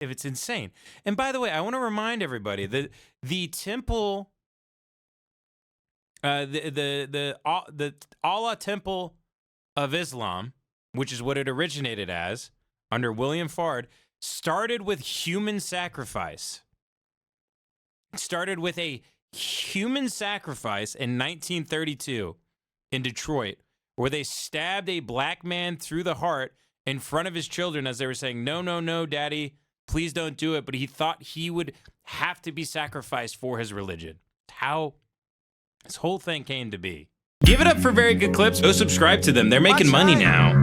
if it's insane. And by the way, I want to remind everybody that the temple, the Allah Temple of Islam, which is what it originated as under William Fard, started with human sacrifice. It started with a human sacrifice in 1932 in Detroit, where they stabbed a black man through the heart in front of his children as they were saying, "No, no, no, Daddy, please don't do it." But he thought he would have to be sacrificed for his religion. How this whole thing came to be. Give it up for Very Good Clips. Go subscribe to them. They're making money now.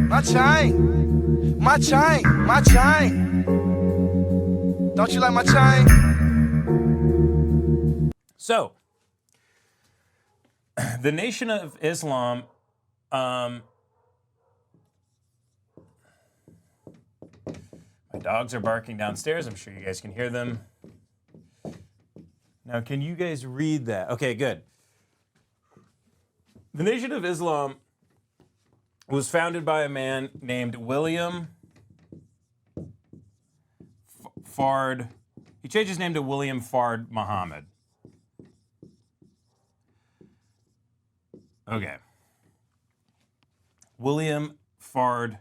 My chain. My chain. My chain. Don't you like my chain? So, the Nation of Islam, my dogs are barking downstairs. I'm sure you guys can hear them. Now, can you guys read that? Okay, good. The Nation of Islam was founded by a man named William Fard. He changed his name to William Fard Muhammad. Okay. William Fard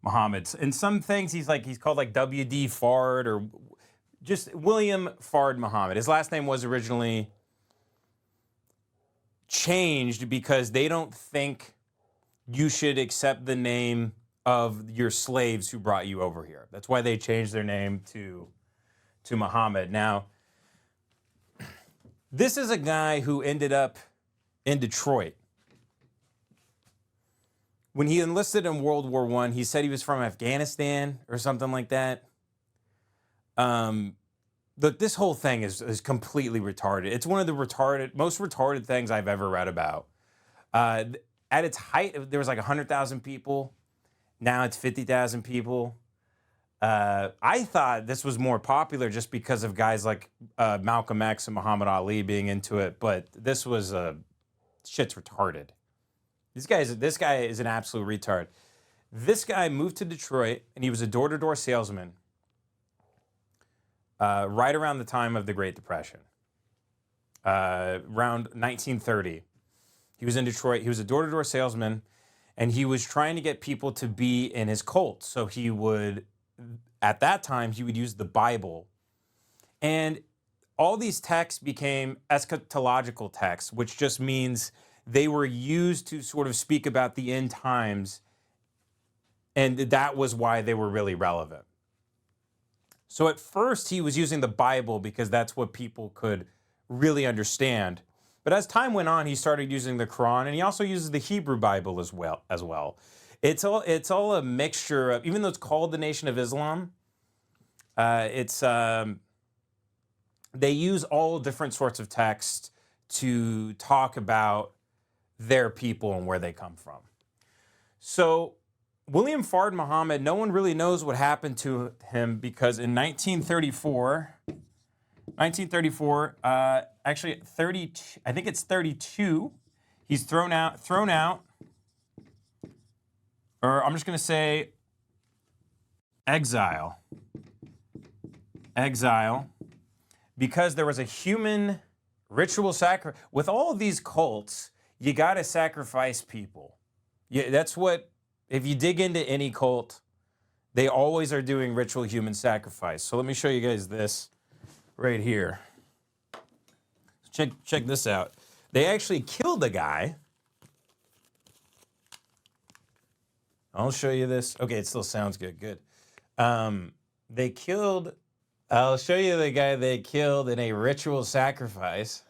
Muhammad. In some things, he's called like W.D. Fard or just William Fard Muhammad. His last name was originally changed because they don't think you should accept the name of your slaves who brought you over here. That's why they changed their name to Muhammad. Now, this is a guy who ended up in Detroit. When he enlisted in World War I, he said he was from Afghanistan or something like that. Look, this whole thing is completely retarded. It's one of the most retarded things I've ever read about. At its height, there was like 100,000 people. Now it's 50,000 people. I thought this was more popular just because of guys like Malcolm X and Muhammad Ali being into it, but this was shit's retarded. This guy is an absolute retard. This guy moved to Detroit, and he was a door-to-door salesman right around the time of the Great Depression, around 1930. He was in Detroit. He was a door-to-door salesman, and he was trying to get people to be in his cult. So he would, at that time, he would use the Bible. And all these texts became eschatological texts, which just means they were used to sort of speak about the end times, and that was why they were really relevant. So at first, he was using the Bible because that's what people could really understand. But as time went on, he started using the Quran, and he also uses the Hebrew Bible as well. It's all a mixture of, even though it's called the Nation of Islam, they use all different sorts of texts to talk about their people and where they come from. So William Fard Muhammad, no one really knows what happened to him because in 1934, actually 30, I think it's 32, he's thrown out, or I'm just going to say exile, because there was a human ritual sacrifice. With all of these cults, you got to sacrifice people. Yeah, that's what, if you dig into any cult, they always are doing ritual human sacrifice. So let me show you guys this right here. Check this out. They actually killed a guy. I'll show you this. Okay, it still sounds good. Good. I'll show you the guy they killed in a ritual sacrifice.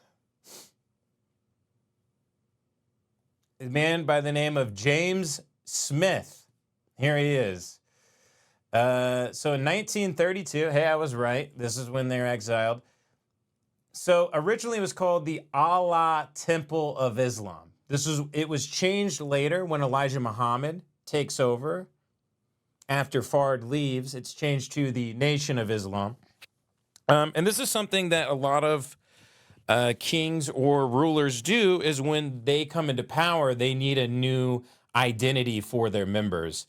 A man by the name of James Smith. Here he is. So in 1932, hey, I was right. This is when they were exiled. So originally it was called the Allah Temple of Islam. It was changed later when Elijah Muhammad takes over. After Fard leaves, it's changed to the Nation of Islam. And this is something that a lot of kings or rulers do, is when they come into power, they need a new identity for their members.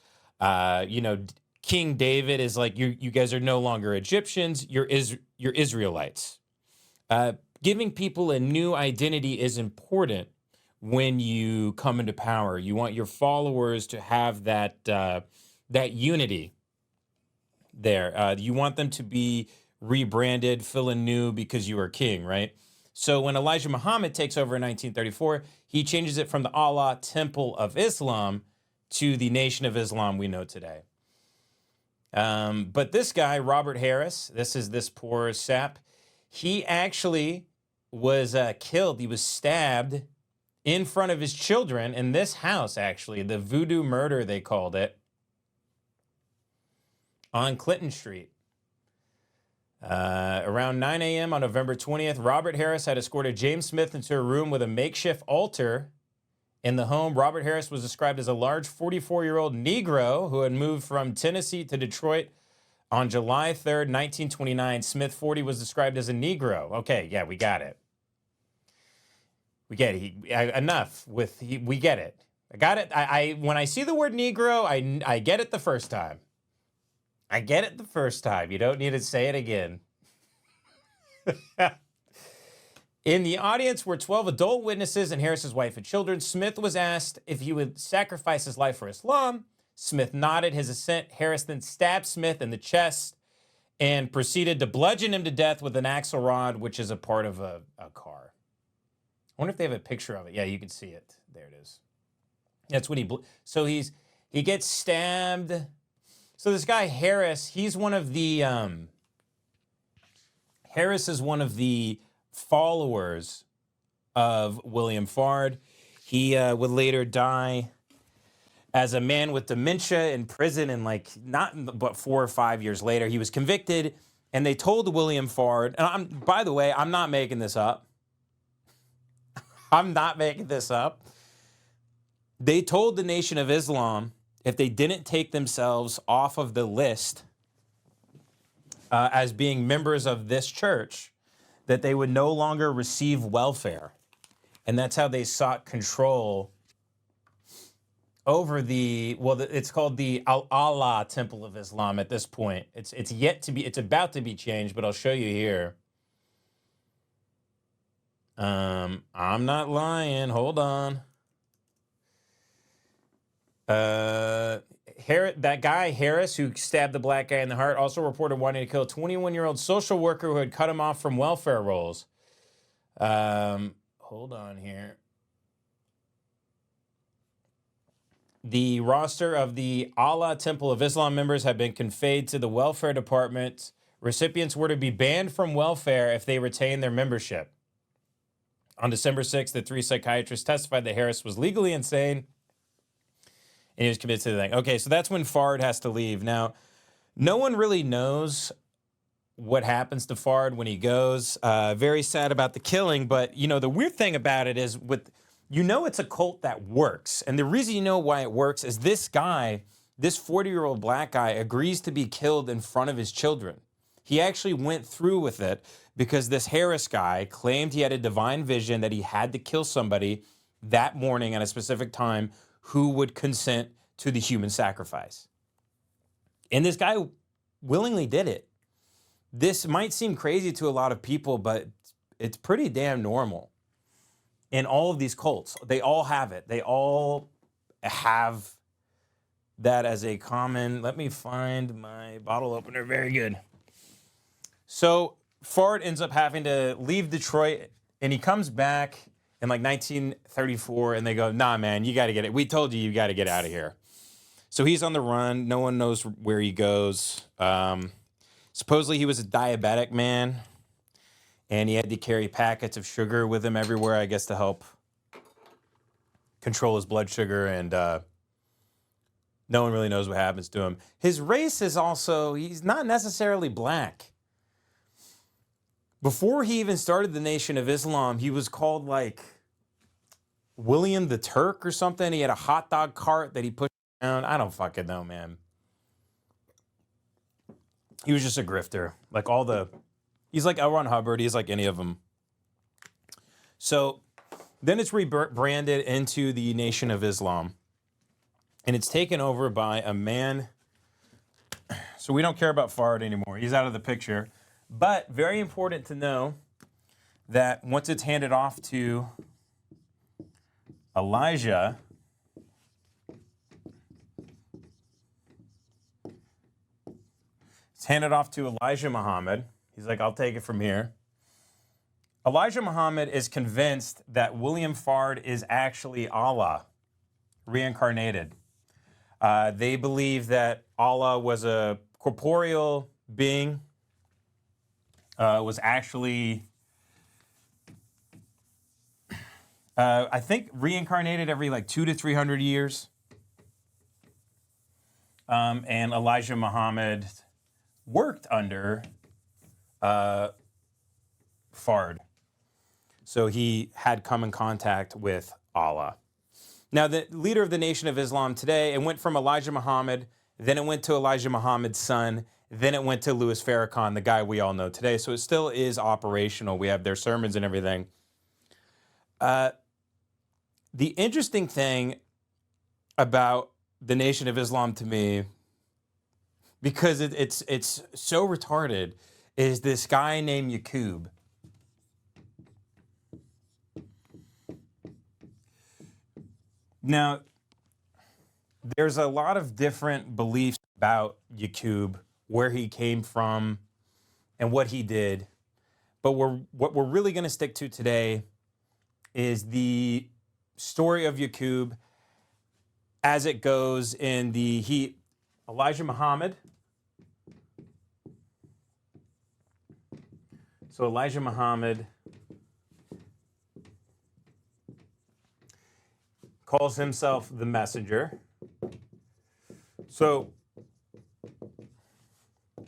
King David is like, you guys are no longer Egyptians, you're Israelites. Giving people a new identity is important when you come into power. You want your followers to have that that unity there. You want them to be rebranded, feeling new because you are king, right? So when Elijah Muhammad takes over in 1934, he changes it from the Allah Temple of Islam to the Nation of Islam we know today. But this guy, Robert Harris, this is this poor sap, he actually was killed. He was stabbed in front of his children in this house, actually, the voodoo murder, they called it, on Clinton Street. Around 9 a.m. on November 20th, Robert Harris had escorted James Smith into a room with a makeshift altar in the home. Robert Harris was described as a large 44-year-old Negro who had moved from Tennessee to Detroit on July 3rd, 1929. Smith, 40, was described as a Negro. Okay, yeah, we got it. We get it. Enough with we get it. I got it. I when I see the word Negro, I get it the first time. I get it the first time. You don't need to say it again. In the audience were 12 adult witnesses and Harris's wife and children. Smith was asked if he would sacrifice his life for Islam. Smith nodded his assent. Harris then stabbed Smith in the chest and proceeded to bludgeon him to death with an axle rod, which is a part of a car. I wonder if they have a picture of it. Yeah, you can see it. There it is. That's when so he gets stabbed. So this guy Harris, he's one of the Harris is one of the followers of William Fard. He would later die as a man with dementia in prison, and but 4 or 5 years later, he was convicted, and they told William Fard, and by the way, I'm not making this up. I'm not making this up. They told the Nation of Islam if they didn't take themselves off of the list as being members of this church, that they would no longer receive welfare. And that's how they sought control over it's called the Allah Temple of Islam at this point. It's about to be changed, but I'll show you here. I'm not lying. Hold on. That guy, Harris, who stabbed the black guy in the heart, also reported wanting to kill a 21-year-old social worker who had cut him off from welfare rolls. Hold on here. The roster of the Allah Temple of Islam members had been conveyed to the welfare department. Recipients were to be banned from welfare if they retained their membership. On December 6th, the 3 psychiatrists testified that Harris was legally insane and he was committed to the thing. Okay, so that's when Fard has to leave. Now, no one really knows what happens to Fard when he goes. Very sad about the killing, but, the weird thing about it is it's a cult that works. And the reason you know why it works is this guy, this 40-year-old black guy, agrees to be killed in front of his children. He actually went through with it because this Harris guy claimed he had a divine vision that he had to kill somebody that morning at a specific time who would consent to the human sacrifice. And this guy willingly did it. This might seem crazy to a lot of people, but it's pretty damn normal. In all of these cults, they all have it. They all have that as a common. Let me find my bottle opener. Very good. So Fard ends up having to leave Detroit, and he comes back in 1934, and they go, nah, man, you got to get it. We told you got to get out of here. So he's on the run. No one knows where he goes. Supposedly he was a diabetic man, and he had to carry packets of sugar with him everywhere, I guess, to help control his blood sugar, and no one really knows what happens to him. His race is also, he's not necessarily black. Before he even started the Nation of Islam, he was called William the Turk or something. He had a hot dog cart that he pushed around. I don't fucking know, man. He was just a grifter. He's like L. Ron Hubbard. He's like any of them. So then it's rebranded into the Nation of Islam. And it's taken over by a man So we don't care about Fard anymore. He's out of the picture. But very important to know that once it's handed off to Elijah, it's handed off to Elijah Muhammad. He's like, I'll take it from here. Elijah Muhammad is convinced that William Fard is actually Allah, reincarnated. They believe that Allah was a corporeal being, was actually, I think, reincarnated every like 200 to 300 years. And Elijah Muhammad worked under Fard. So he had come in contact with Allah. Now, the leader of the Nation of Islam today, it went from Elijah Muhammad, then it went to Elijah Muhammad's son, then it went to Louis Farrakhan, the guy we all know today. So it still is operational. We have their sermons and everything. The interesting thing about the Nation of Islam to me, because it's so retarded, is this guy named Yakub. Now, there's a lot of different beliefs about Yakub, where he came from, and what he did. But what we're really going to stick to today is the story of Yakub as it goes in Elijah Muhammad. So Elijah Muhammad calls himself the messenger. So he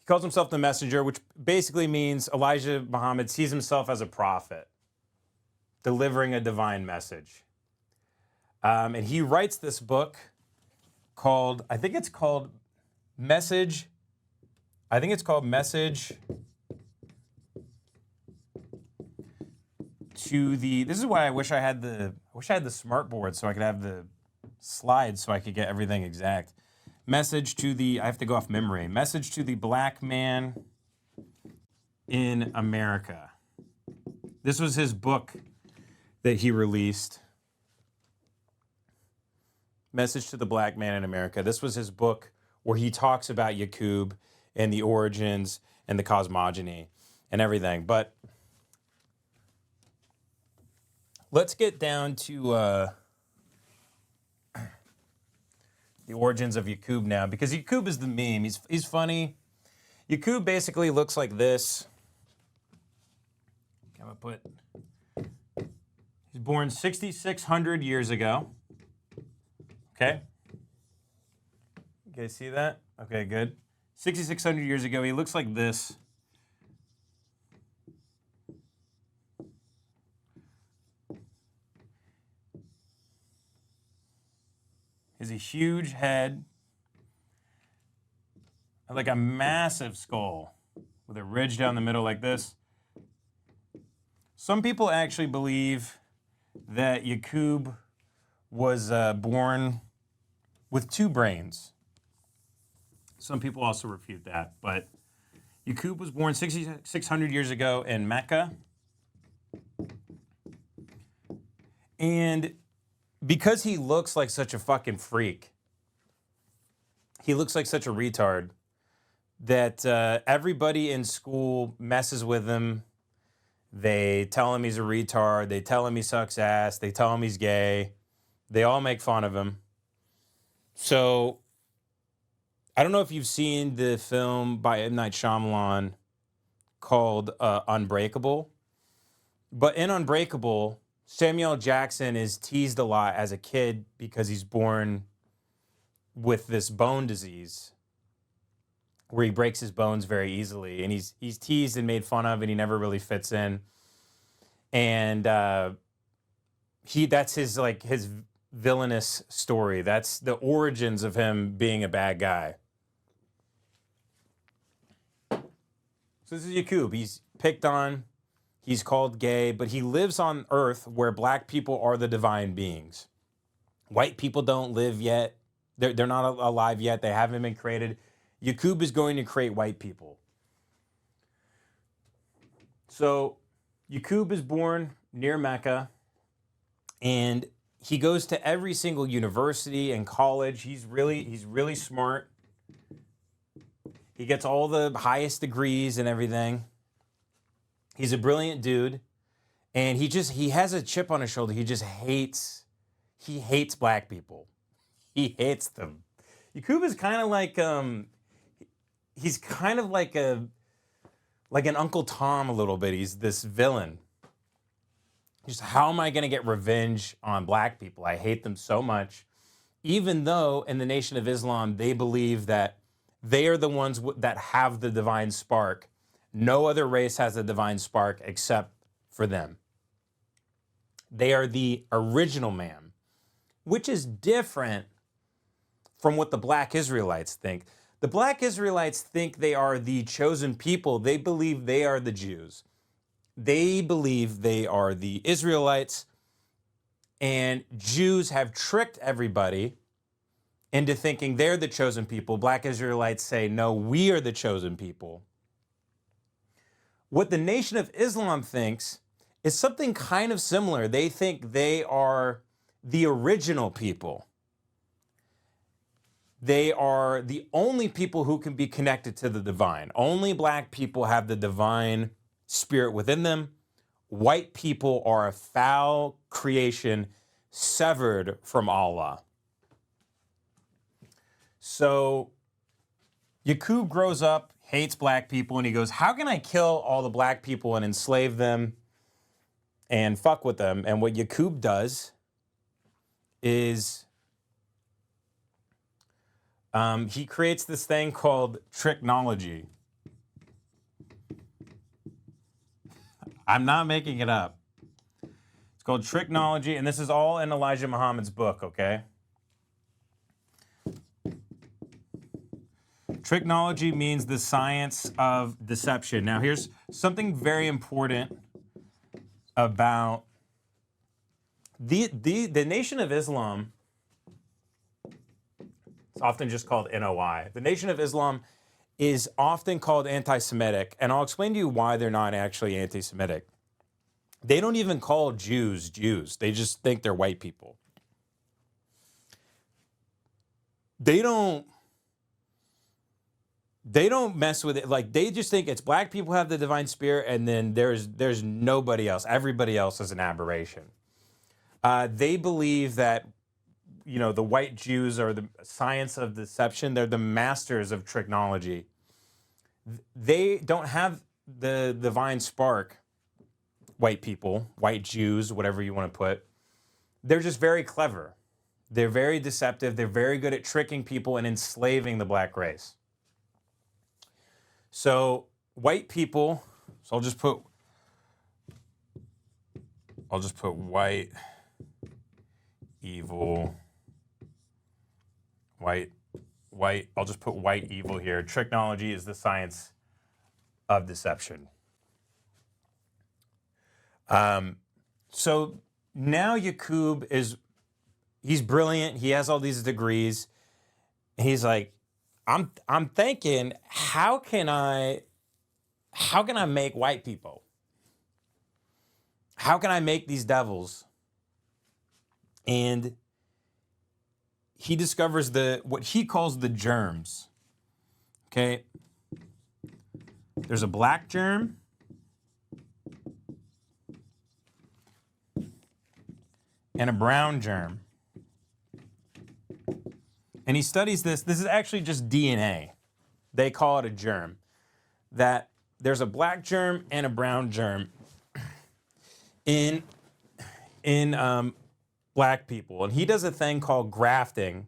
calls himself the messenger, which basically means Elijah Muhammad sees himself as a prophet, delivering a divine message. And he writes this book called, I think it's called Message to the, this is why I wish I had the smart board so I could have the slides so I could get everything exact. Message to the, I have to go off memory. Message to the Black Man in America. This was his book that he released. Message to the Black Man in America. This was his book where he talks about Yakub and the origins and the cosmogony and everything. But let's get down to the origins of Yakub now, because Yakub is the meme. He's funny. Yakub basically looks like this. He's born 6,600 years ago. Okay. You guys see that? Okay, good. 6,600 years ago, he looks like this. He has a huge head, like a massive skull with a ridge down the middle like this. Some people actually believe that Yakub was born with two brains. Some people also refute that, but Yakub was born 6,600 years ago in Mecca. And because he looks like such a fucking freak, he looks like such a retard, that everybody in school messes with him. They tell him he's a retard. They tell him he sucks ass. They tell him he's gay. They all make fun of him. So I don't know if you've seen the film by M. Night Shyamalan called Unbreakable. But in Unbreakable, Samuel Jackson is teased a lot as a kid because he's born with this bone disease where he breaks his bones very easily. And he's teased and made fun of, and he never really fits in. And that's his villainous story. That's the origins of him being a bad guy. So this is Yakub. He's picked on. He's called gay, but he lives on Earth where black people are the divine beings. White people don't live yet. They're not alive yet. They haven't been created. Yakub is going to create white people. So Yakub is born near Mecca, and he goes to every single university and college. He's really smart. He gets all the highest degrees and everything. He's a brilliant dude, and he has a chip on his shoulder. He hates black people. He hates them. Yakub is kind of like he's kind of like an Uncle Tom a little bit. He's this villain. Just how am I going to get revenge on black people? I hate them so much. Even though in the Nation of Islam, they believe that they are the ones that have the divine spark. No other race has a divine spark except for them. They are the original man, which is different from what the black Israelites think. The black Israelites think they are the chosen people. They believe they are the Jews. They believe they are the Israelites, and Jews have tricked everybody into thinking they're the chosen people. Black Israelites say, no, we are the chosen people. What the Nation of Islam thinks is something kind of similar. They think they are the original people. They are the only people who can be connected to the divine. Only black people have the divine spirit within them. White people are a foul creation severed from Allah. So Yakub grows up, hates black people, and he goes, how can I kill all the black people and enslave them and fuck with them? And what Yakub does is he creates this thing called Tricknology. I'm not making it up. It's called Tricknology, and this is all in Elijah Muhammad's book, okay? Tricknology means the science of deception. Now, here's something very important about the Nation of Islam. It's often just called NOI. The Nation of Islam is often called anti-Semitic, and I'll explain to you why they're not actually anti-Semitic. They don't even call Jews Jews. They just think they're white people. They don't mess with it. Like, they just think it's black people have the divine spirit, and then there's nobody else. Everybody else is an aberration. They believe that, you know, the white Jews are the science of deception. They're the masters of tricknology. They don't have the divine spark, white people, white Jews, whatever you want to put. They're just very clever. They're very deceptive. They're very good at tricking people and enslaving the black race. So white people, so I'll just put white, evil, white, I'll just put white evil here. Tricknology is the science of deception. So now Yakub he's brilliant. He has all these degrees. He's like, I'm thinking, how can I make white people? How can I make these devils? And he discovers what he calls the germs. Okay? There's a black germ. And a brown germ. And he studies this. This is actually just DNA. They call it a germ. That there's a black germ and a brown germ in black people. And he does a thing called grafting,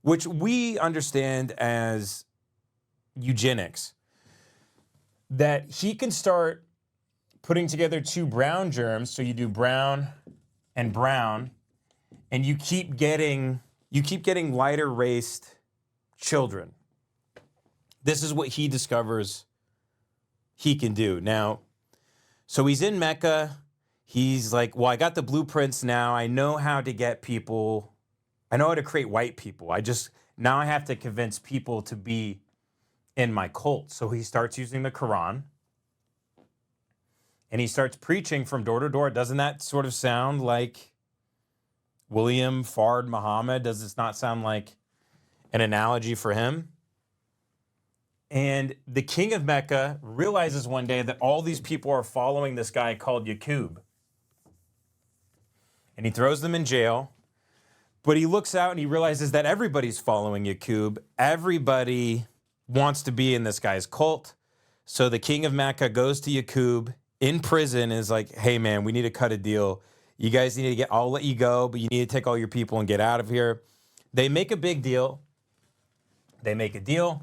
which we understand as eugenics. That he can start putting together two brown germs. So you do brown and brown, and you keep getting lighter raced children. This is what he discovers he can do. Now, so he's in Mecca. He's like, well, I got the blueprints now. I know how to get people I know how to create white people. Now I have to convince people to be in my cult. So he starts using the Quran and he starts preaching from door to door. Doesn't that sort of sound like William Fard Muhammad? Does this not sound like an analogy for him? And the king of Mecca realizes one day that all these people are following this guy called Yakub. And he throws them in jail. But he looks out and he realizes that everybody's following Yakub. Everybody wants to be in this guy's cult. So the king of Mecca goes to Yakub in prison and is like, hey, man, we need to cut a deal. You guys need to I'll let you go, but you need to take all your people and get out of here. They make a big deal. They make a deal.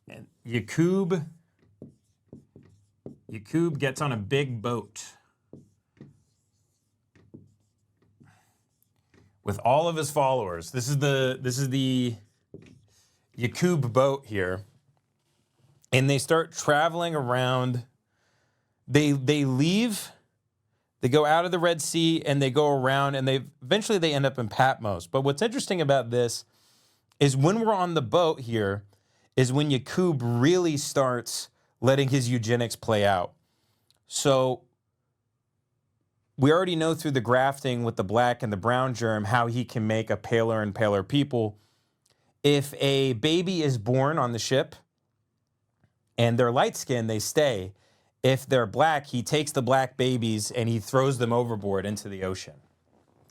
And Yakub gets on a big boat with all of his followers. This is the Yakub boat here. And they start traveling around. They leave, they go out of the Red Sea and they go around and eventually they end up in Patmos. But what's interesting about this is when we're on the boat here is when Yakub really starts letting his eugenics play out. So we already know through the grafting with the black and the brown germ how he can make a paler and paler people. If a baby is born on the ship and they're light skinned, they stay. If they're black, he takes the black babies and he throws them overboard into the ocean.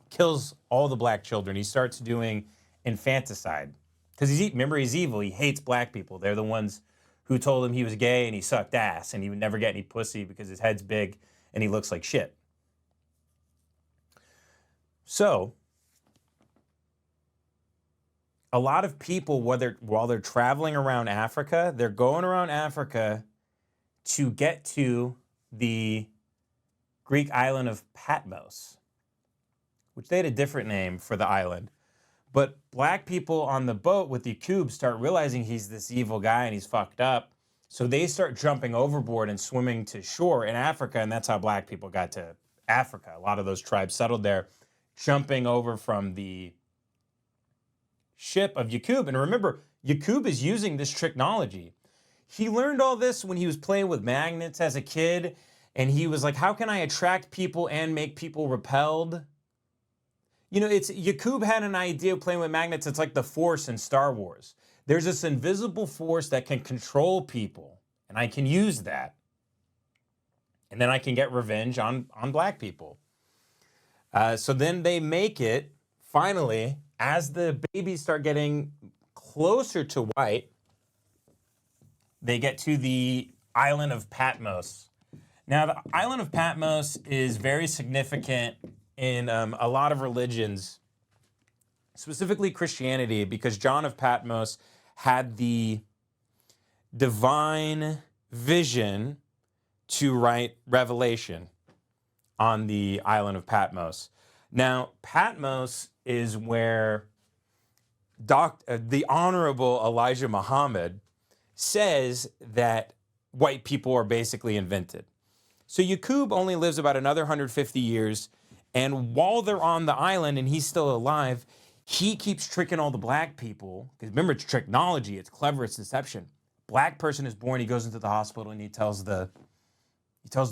Kills all the black children. He starts doing infanticide. Because remember, he's evil. He hates black people. They're the ones who told him he was gay and he sucked ass and he would never get any pussy because his head's big and he looks like shit. So, a lot of people, while they're traveling around Africa, they're going around Africa to get to the Greek island of Patmos, which they had a different name for the island. But black people on the boat with Yakub start realizing he's this evil guy and he's fucked up. So they start jumping overboard and swimming to shore in Africa, and that's how black people got to Africa. A lot of those tribes settled there, jumping over from the ship of Yakub. And remember, Yakub is using this tricknology. He learned all this when he was playing with magnets as a kid, and he was like, how can I attract people and make people repelled? You know, Yakub had an idea of playing with magnets. It's like the Force in Star Wars. There's this invisible force that can control people, and I can use that. And then I can get revenge on black people. So then they make it, finally, as the babies start getting closer to white, they get to the island of Patmos. Now, the island of Patmos is very significant in a lot of religions, specifically Christianity, because John of Patmos had the divine vision to write Revelation on the island of Patmos. Now, Patmos is where the Honorable Elijah Muhammad says that white people are basically invented. So Yakub only lives about another 150 years, and while they're on the island and he's still alive, he keeps tricking all the black people. Because remember, it's tricknology, it's clever, it's deception. Black person is born, he goes into the hospital and he tells the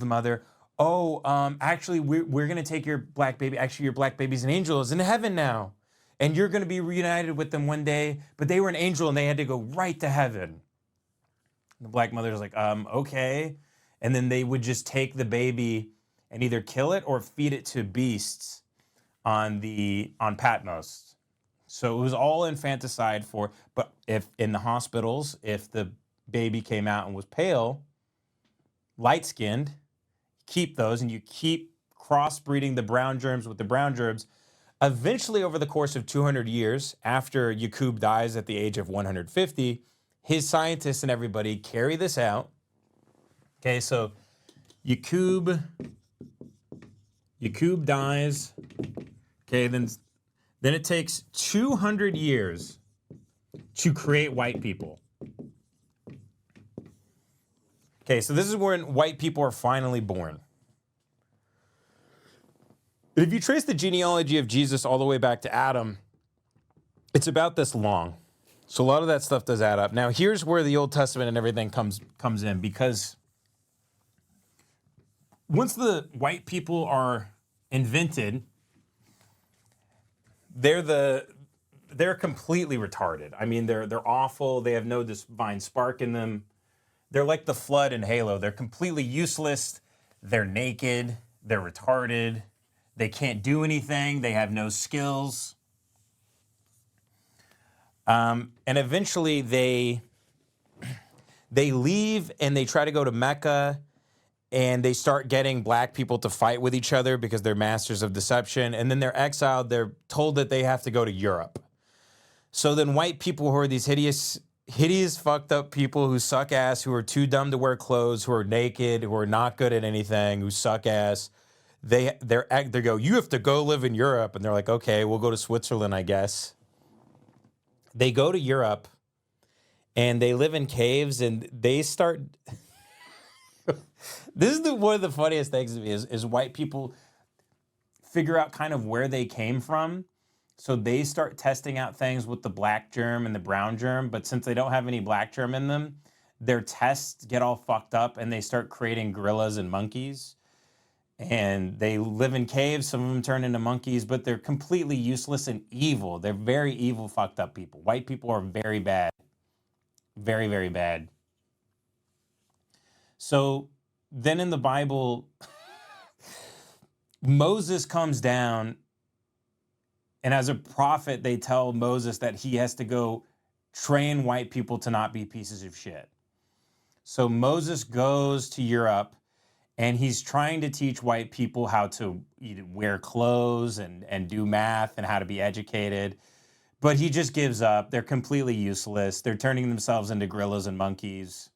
mother, actually, we're gonna take your black baby. Actually, your black baby's an angel, is in heaven now. And you're gonna be reunited with them one day, but they were an angel and they had to go right to heaven. And the black mother's like, okay. And then they would just take the baby and either kill it or feed it to beasts on Patmos. So it was all infanticide but if in the hospitals, if the baby came out and was pale, light-skinned, keep those and you keep crossbreeding the brown germs with the brown germs. Eventually, over the course of 200 years, after Yakub dies at the age of 150, his scientists and everybody carry this out. Okay, so Yakub dies. Okay, then it takes 200 years to create white people. Okay, so this is when white people are finally born. But if you trace the genealogy of Jesus all the way back to Adam, It's about this long. So a lot of that stuff does add up. Now, here's where the Old Testament and everything comes in, because once the white people are invented, they're completely retarded. I mean, they're awful. They have no divine spark in them. They're like the flood in Halo. They're completely useless. They're naked. They're retarded. They can't do anything. They have no skills. And eventually they leave and they try to go to Mecca, and they start getting black people to fight with each other because they're masters of deception. And then they're exiled. They're told that they have to go to Europe. So then white people, who are these hideous, fucked up people who suck ass, who are too dumb to wear clothes, who are naked, who are not good at anything, who suck ass, they go, you have to go live in Europe. And they're like, okay, we'll go to Switzerland, I guess. They go to Europe and they live in caves, and they start. This is one of the funniest things to me is white people figure out kind of where they came from. So they start testing out things with the black germ and the brown germ. But since they don't have any black germ in them, their tests get all fucked up, and they start creating gorillas and monkeys. And they live in caves. Some of them turn into monkeys, but they're completely useless and evil. They're very evil, fucked up people. White people are very bad. Very, very bad. So then in the Bible, Moses comes down, and as a prophet, they tell Moses that he has to go train white people to not be pieces of shit. So Moses goes to Europe, and he's trying to teach white people how to wear clothes and do math and how to be educated. But he just gives up. They're completely useless. They're turning themselves into gorillas and monkeys.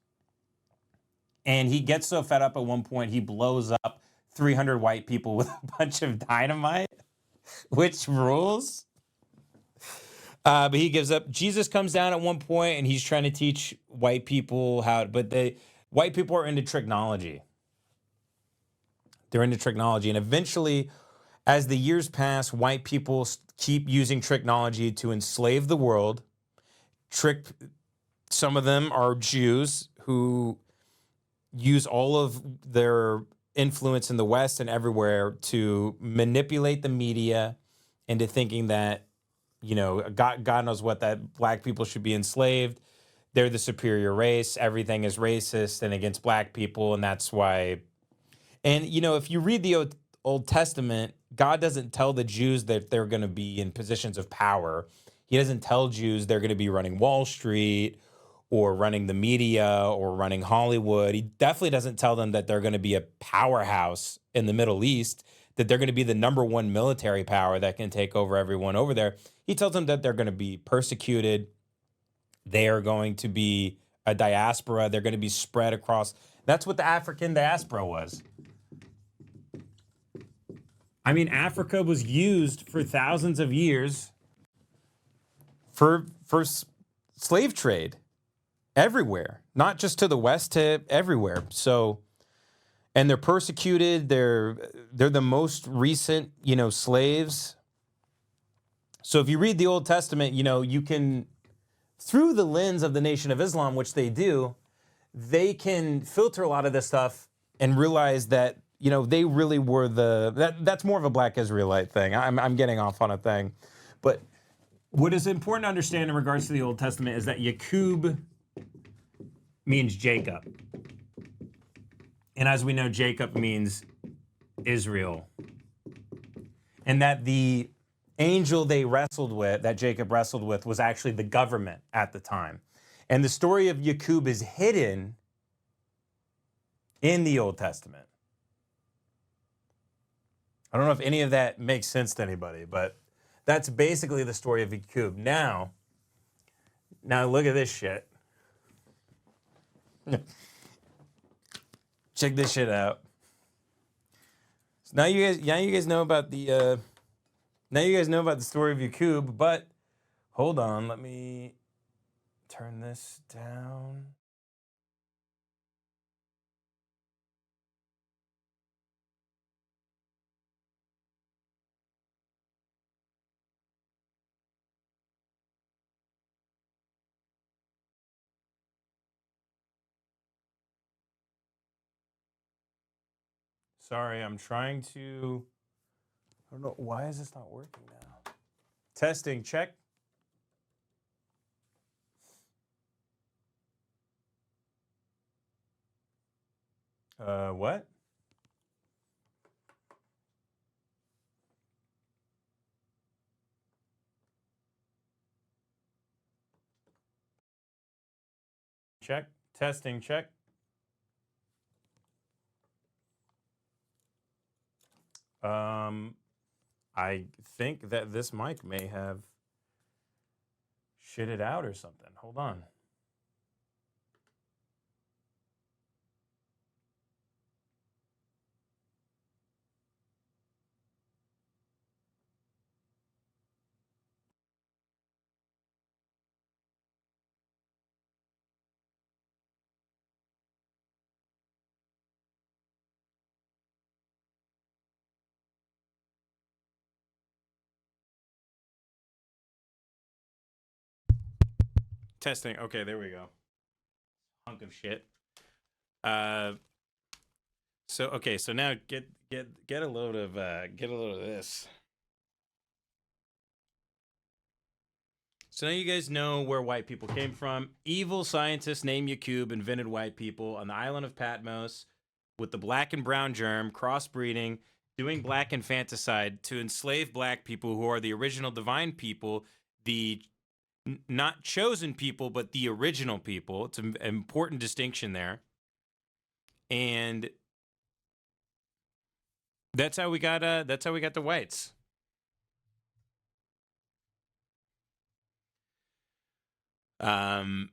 And he gets so fed up at one point, he blows up 300 white people with a bunch of dynamite, which rules. But he gives up. Jesus comes down at one point, and he's trying to teach white people white people are into tricknology. They're into tricknology. And eventually, as the years pass, white people keep using tricknology to enslave the world. Some of them are Jews who use all of their influence in the West and everywhere to manipulate the media into thinking that, God knows what, that black people should be enslaved. They're the superior race. Everything is racist and against black people. And that's why. And, if you read the Old Testament, God doesn't tell the Jews that they're going to be in positions of power. He doesn't tell Jews they're going to be running Wall Street or running the media or running Hollywood. He definitely doesn't tell them that they're going to be a powerhouse in the Middle East, that they're going to be the number one military power that can take over everyone over there. He tells them that they're going to be persecuted. They are going to be a diaspora. They're going to be spread across. That's what the African diaspora was. I mean, Africa was used for thousands of years for slave trade everywhere, not just to the West, to everywhere. So, and they're persecuted. They're the most recent, slaves. So if you read the Old Testament, you can, through the lens of the Nation of Islam, which they do, they can filter a lot of this stuff and realize that, they really were that's more of a black Israelite thing. I'm getting off on a thing. But what is important to understand in regards to the Old Testament is that Yakub means Jacob. And as we know, Jacob means Israel. And that the angel that Jacob wrestled with, was actually the government at the time. And the story of Yakub is hidden in the Old Testament. I don't know if any of that makes sense to anybody, but that's basically the story of Yakub. Now look at this shit. Check this shit out. So now you guys know about the story of Yakub, but hold on, let me turn this down. Sorry, I'm trying to. I don't know. Why is this not working now? Testing, check. What? Check. Testing, check. I think that this mic may have shitted out or something. Hold on. Testing. Okay, there we go. Hunk of shit. So now get a load of this. So now you guys know where white people came from. Evil scientist named Yakub invented white people on the island of Patmos with the black and brown germ, crossbreeding, doing black infanticide to enslave black people who are the original divine people, the not chosen people, but the original people. It's an important distinction there. And that's how we got the whites. And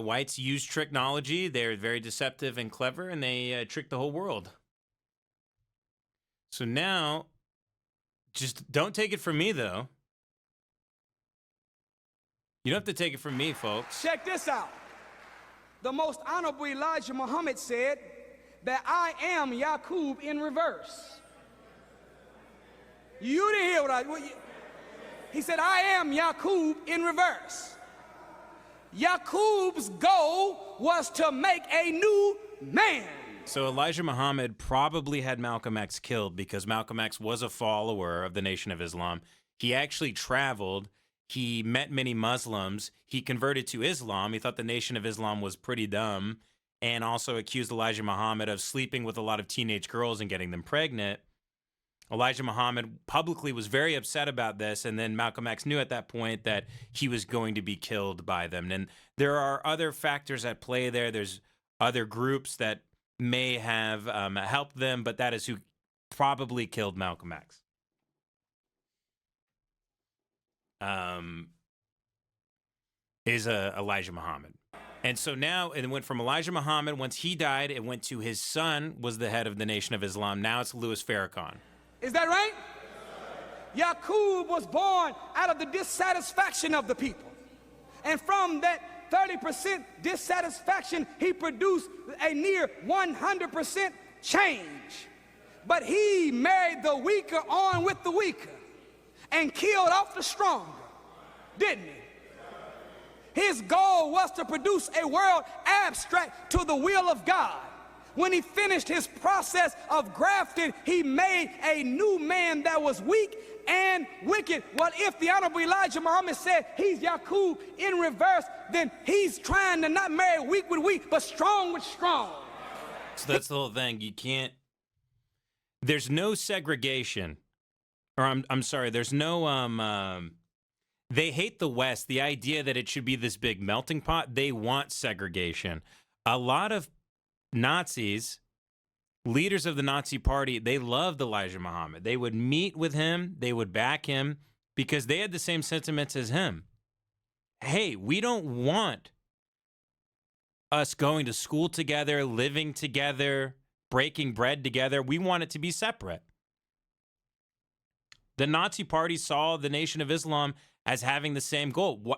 whites use tricknology. They're very deceptive and clever, and they trick the whole world. So now, just don't take it from me, though. You don't have to take it from me, folks. Check this out. The most honorable Elijah Muhammad said that I am Yakub in reverse. You didn't hear what he said, I am Yakub in reverse. Yakub's goal was to make a new man. So Elijah Muhammad probably had Malcolm X killed because Malcolm X was a follower of the Nation of Islam. He actually traveled. He met many Muslims. He converted to Islam. He thought the Nation of Islam was pretty dumb, and also accused Elijah Muhammad of sleeping with a lot of teenage girls and getting them pregnant. Elijah Muhammad publicly was very upset about this, and then Malcolm X knew at that point that he was going to be killed by them. And there are other factors at play there. There's other groups that may have helped them, but that is who probably killed Malcolm X. Is Elijah Muhammad. And so now it went from Elijah Muhammad. Once he died, it went to his son was the head of the Nation of Islam. Now it's Louis Farrakhan. Is that right? Yakub was born out of the dissatisfaction of the people. And from that 30% dissatisfaction, he produced a near 100% change. But he married the weaker on with the weaker and killed off the stronger, didn't he? His goal was to produce a world abstract to the will of God. When he finished his process of grafting, he made a new man that was weak and wicked. Well, if the Honorable Elijah Muhammad said he's Yakub in reverse, then he's trying to not marry weak with weak, but strong with strong. So that's the whole thing. You can't, there's no segregation. Or I'm sorry, there's no, they hate the West. The idea that it should be this big melting pot, they want segregation. A lot of Nazis, leaders of the Nazi party, they loved Elijah Muhammad. They would meet with him, they would back him because they had the same sentiments as him. Hey, we don't want us going to school together, living together, breaking bread together. We want it to be separate. The Nazi party saw the Nation of Islam as having the same goal.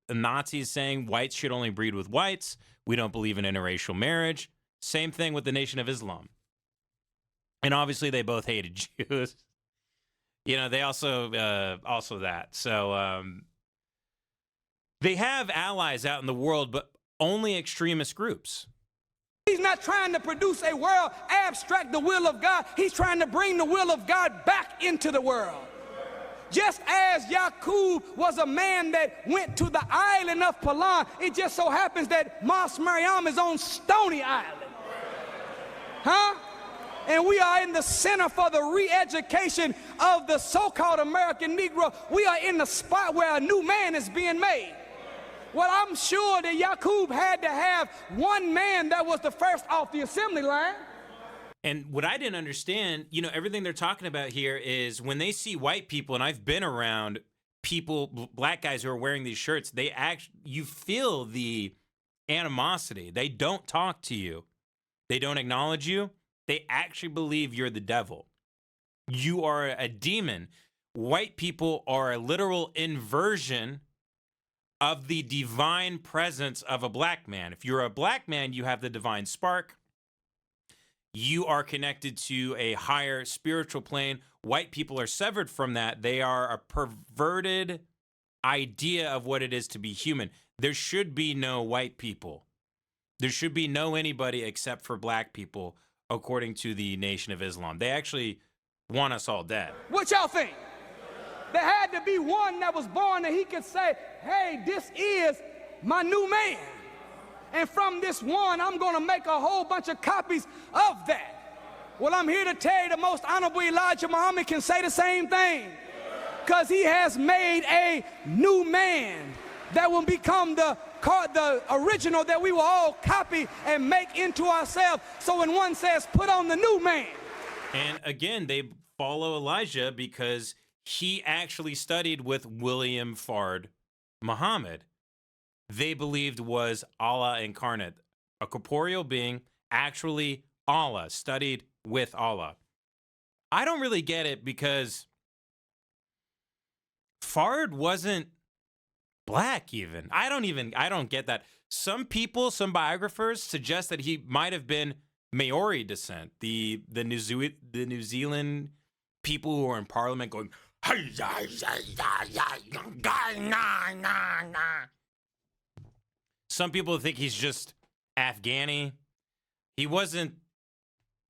The Nazis saying whites should only breed with whites. We don't believe in interracial marriage. Same thing with the Nation of Islam. And obviously they both hated Jews. You know, they also that. So they have allies out in the world, but only extremist groups. He's not trying to produce a world, abstract the will of God. He's trying to bring the will of God back into the world. Just as Yakub was a man that went to the island of Palan, it just so happens that Mas Mariam is on Stony Island. Huh? And we are in the center for the re-education of the so-called American Negro. We are in the spot where a new man is being made. Well, I'm sure that Yakub had to have one man that was the first off the assembly line. And what I didn't understand, you know, everything they're talking about here is when they see white people, and I've been around people, black guys who are wearing these shirts, you feel the animosity. They don't talk to you. They don't acknowledge you. They actually believe you're the devil. You are a demon. White people are a literal inversion of the divine presence of a black man. If you're a black man, you have the divine spark. You are connected to a higher spiritual plane. White people are severed from that. They are a perverted idea of what it is to be human. There should be no white people. There should be no anybody except for black people, according to the Nation of Islam. They actually want us all dead. What y'all think? There had to be one that was born that he could say, hey, this is my new man. And from this one, I'm going to make a whole bunch of copies of that. Well, I'm here to tell you the most honorable Elijah Muhammad can say the same thing. Because he has made a new man that will become the original that we will all copy and make into ourselves. So when one says, put on the new man. And again, they follow Elijah because he actually studied with William Fard Muhammad. They believed was Allah incarnate, a corporeal being, actually Allah, studied with Allah. I don't really get it because Fard wasn't black even. I don't get that. Some people, some biographers suggest that he might have been Maori descent, the New Zealand people who are in parliament going, some people think he's just Afghani.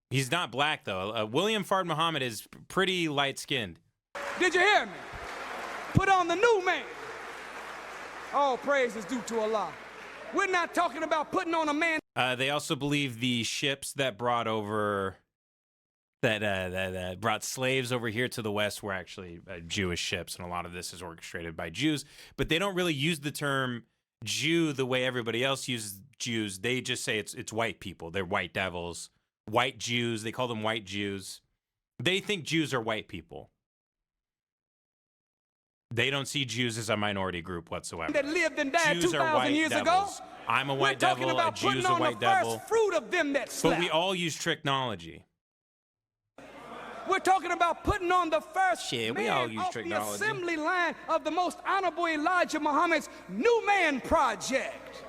He's not black though. William Fard Muhammad is pretty light-skinned. Did you hear me? Put on the new man. All praise is due to Allah. We're not talking about putting on a man. They also believe the ships that brought over that brought slaves over here to the West were actually Jewish ships, and a lot of this is orchestrated by Jews. But they don't really use the term Jew the way everybody else uses Jews. They just say it's white people. They're white devils, white Jews. They call them white Jews. They think Jews are white people. They don't see Jews as a minority group whatsoever. That lived and died Jews 2,000 years devils. ago. I'm a white devil. A Jew's a white devil. Fruit of them that but we all use Tricknology. We're talking about putting on the first we all use off Tricknology. The assembly line of the most honorable Elijah Muhammad's New Man Project.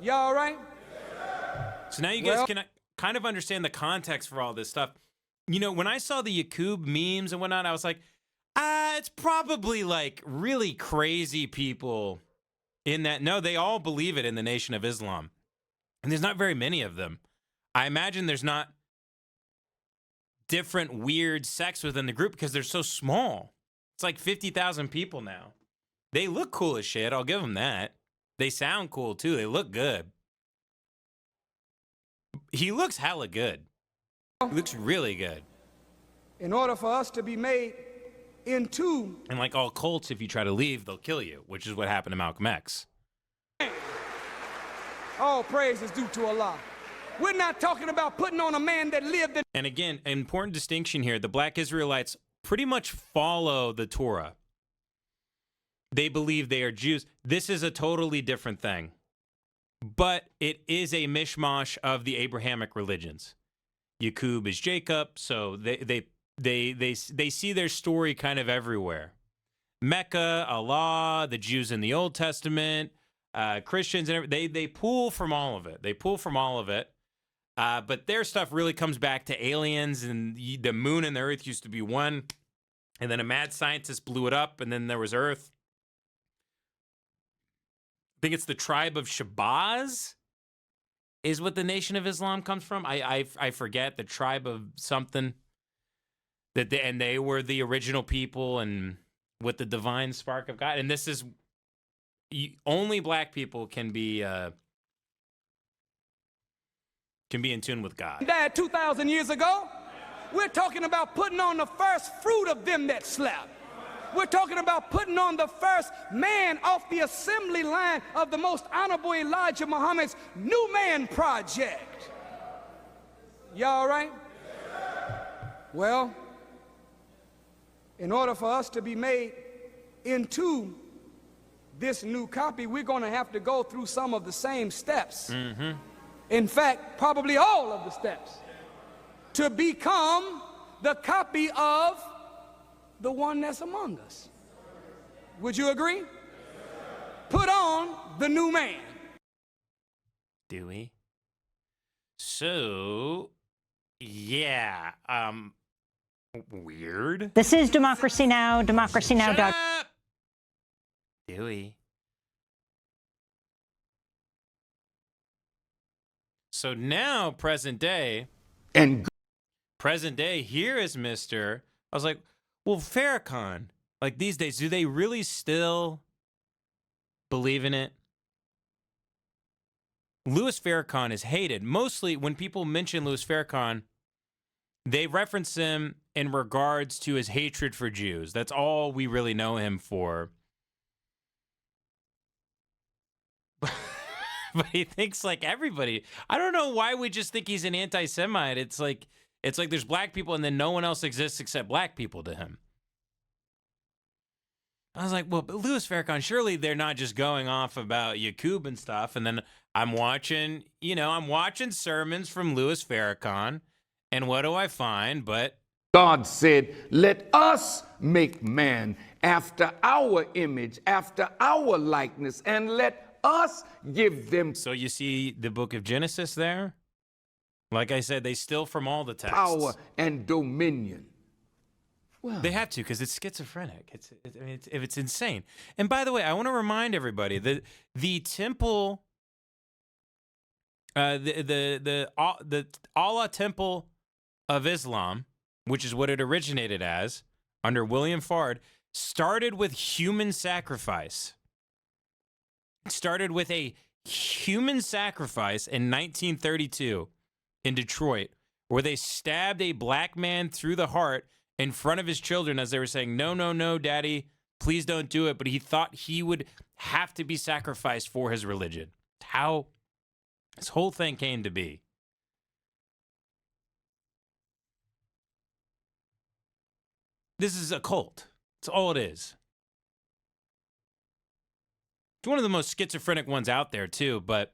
Y'all all right? So now you guys can kind of understand the context for all this stuff. You know, when I saw the Yakub memes and whatnot, I was like, it's probably like really crazy people in that. No, they all believe it in the Nation of Islam. And there's not very many of them. I imagine there's not different weird sects within the group because they're so small. It's like 50,000 people now. They look cool as shit. I'll give them that. They sound cool too. They look good. He looks hella good. He looks really good. In order for us to be made into... And like all cults, if you try to leave, they'll kill you, which is what happened to Malcolm X. All praise is due to Allah. We're not talking about putting on a man that lived in... And again, an important distinction here. The black Israelites pretty much follow the Torah. They believe they are Jews. This is a totally different thing. But it is a mishmash of the Abrahamic religions. Yakub is Jacob, so they see their story kind of everywhere. Mecca, Allah, the Jews in the Old Testament, Christians, and they pull from all of it. They pull from all of it. But their stuff really comes back to aliens, and the moon and the earth used to be one. And then a mad scientist blew it up, and then there was Earth. I think it's the tribe of Shabazz is what the Nation of Islam comes from. I forget, the tribe of something. And they were the original people and with the divine spark of God. And this is only black people can be in tune with God. Died 2,000 years ago. We're talking about putting on the first fruit of them that slept. We're talking about putting on the first man off the assembly line of the most honorable Elijah Muhammad's New Man Project. Y'all all right? Well, in order for us to be made into this new copy, we're going to have to go through some of the same steps. Mm-hmm. In fact, probably all of the steps to become the copy of the one that's among us. Would you agree? Put on the new man. Do we? So, yeah, weird. This is Democracy Now!, Democracy Now! Shut up! Do we? So now, present day, here is Mr. I was like, well, Farrakhan, like these days, do they really still believe in it? Louis Farrakhan is hated. Mostly when people mention Louis Farrakhan, they reference him in regards to his hatred for Jews. That's all we really know him for. But he thinks like everybody. I don't know why we just think he's an anti-Semite. It's like there's black people and then no one else exists except black people to him. I was like, well, but Louis Farrakhan, surely they're not just going off about Yakub and stuff. And then I'm watching sermons from Louis Farrakhan, and what do I find? But God said, let us make man after our image, after our likeness, and let us give them. So you see the book of Genesis there? Like I said, they steal from all the texts. Power and dominion. Well, they have to, because it's schizophrenic. It's insane. And by the way, I want to remind everybody that the temple, the Allah Temple of Islam, which is what it originated as under William Fard, started with human sacrifice. It started with a human sacrifice in 1932 in Detroit, where they stabbed a black man through the heart in front of his children as they were saying, no, no, no, daddy, please don't do it. But he thought he would have to be sacrificed for his religion. How this whole thing came to be. This is a cult. That's all it is. It's one of the most schizophrenic ones out there, too, but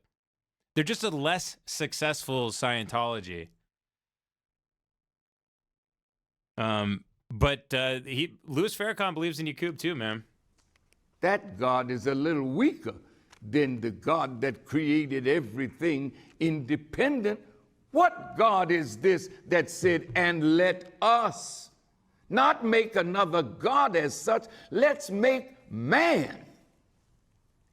they're just a less successful Scientology. But Louis Farrakhan believes in Yakub, too, man. that God is a little weaker than the God that created everything independent. What God is this that said, and let us not make another God as such, let's make man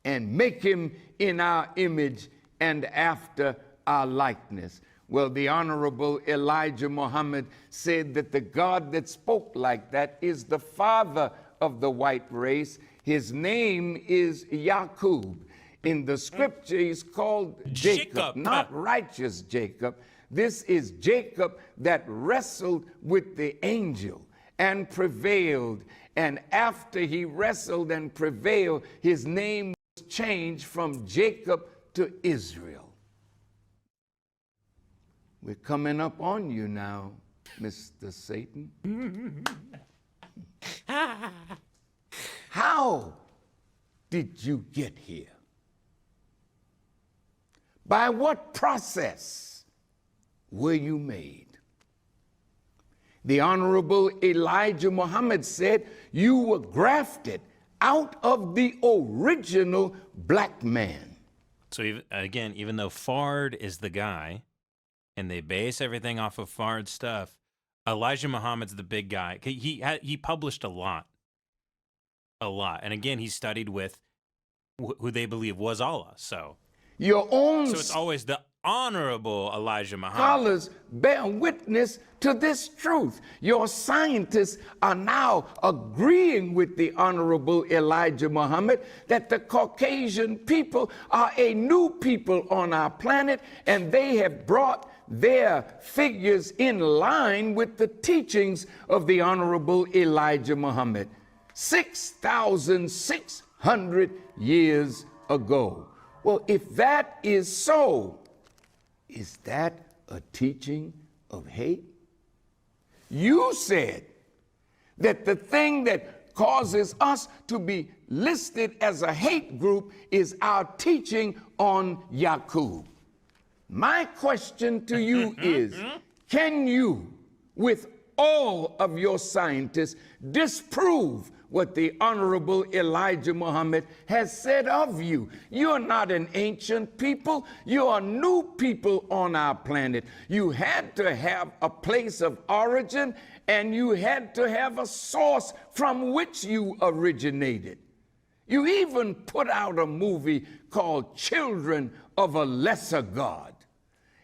and make him in our image and after our likeness. Well, the Honorable Elijah Muhammad said that the God that spoke like that is the father of the white race. His name is Yakub. In the scripture, he's called Jacob, not righteous Jacob. This is Jacob that wrestled with the angel and prevailed. And after he wrestled and prevailed, his name was changed from Jacob to Israel. We're coming up on you now, Mr. Satan. How did you get here? By what process were you made? The Honorable Elijah Muhammad said you were grafted out of the original black man. So even though Fard is the guy, and they base everything off of Fard stuff, Elijah Muhammad's the big guy. He published a lot. And again, he studied with who they believe was Allah. So your own. So it's always the Honorable Elijah Muhammad. Scholars bear witness to this truth. Your scientists are now agreeing with the Honorable Elijah Muhammad that the Caucasian people are a new people on our planet, and they have brought their figures in line with the teachings of the Honorable Elijah Muhammad 6,600 years ago. Well, if that is so, is that a teaching of hate? You said that the thing that causes us to be listed as a hate group is our teaching on Yakub. My question to you is, can you, with all of your scientists, disprove what the Honorable Elijah Muhammad has said of you? You're not an ancient people. You are new people on our planet. You had to have a place of origin, and you had to have a source from which you originated. You even put out a movie called Children of a Lesser God.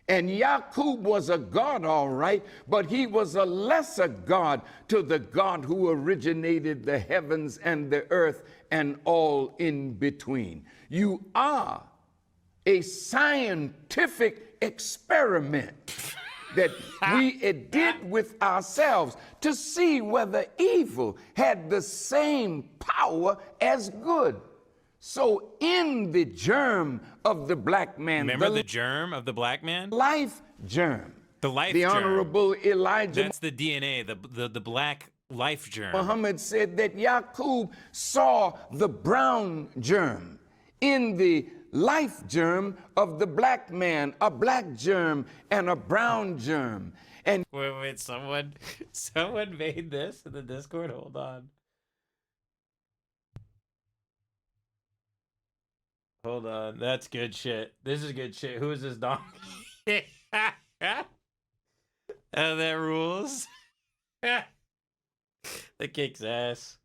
And Yakub was a god, all right, but he was a lesser god to the God who originated the heavens and the earth and all in between. You are a scientific experiment that we did with ourselves to see whether evil had the same power as good. So in the germ of the black man, remember the germ of the black man? Life germ. The life the germ. Honorable Elijah. That's the DNA, the black life germ. Muhammad said that Yakub saw the brown germ in the life germ of the black man, a black germ and a brown germ. And wait, someone made this in the Discord. Hold on. Hold on, that's good shit. This is good shit. Who is this donkey? Oh, that rules. That kicks ass.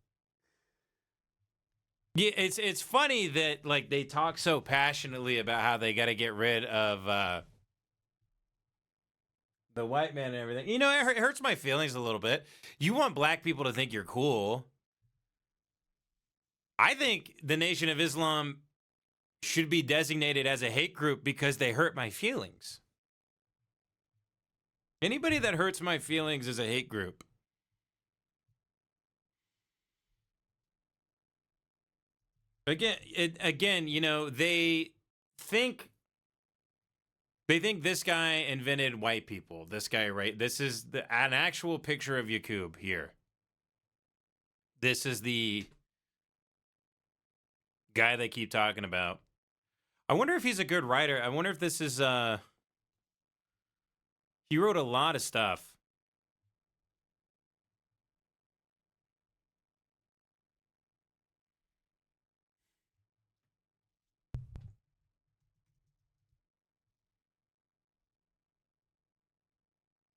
Yeah, it's funny that like they talk so passionately about how they got to get rid of the white man and everything. You know, it hurts my feelings a little bit. You want black people to think you're cool. I think the Nation of Islam should be designated as a hate group because they hurt my feelings. Anybody that hurts my feelings is a hate group. Again, you know, they think this guy invented white people. This guy, right? This is an actual picture of Yakub here. This is the guy they keep talking about. I wonder if he's a good writer. I wonder if this is he wrote a lot of stuff.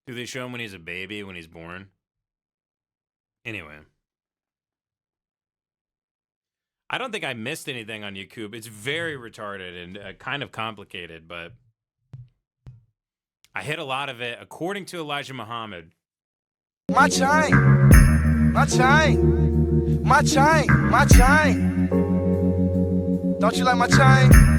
Do they show him when he's a baby, when he's born? Anyway. I don't think I missed anything on YouTube. It's very retarded and kind of complicated, but I hit a lot of it according to Elijah Muhammad. My chain, my chain, my chain, my chain. Don't you like my chain?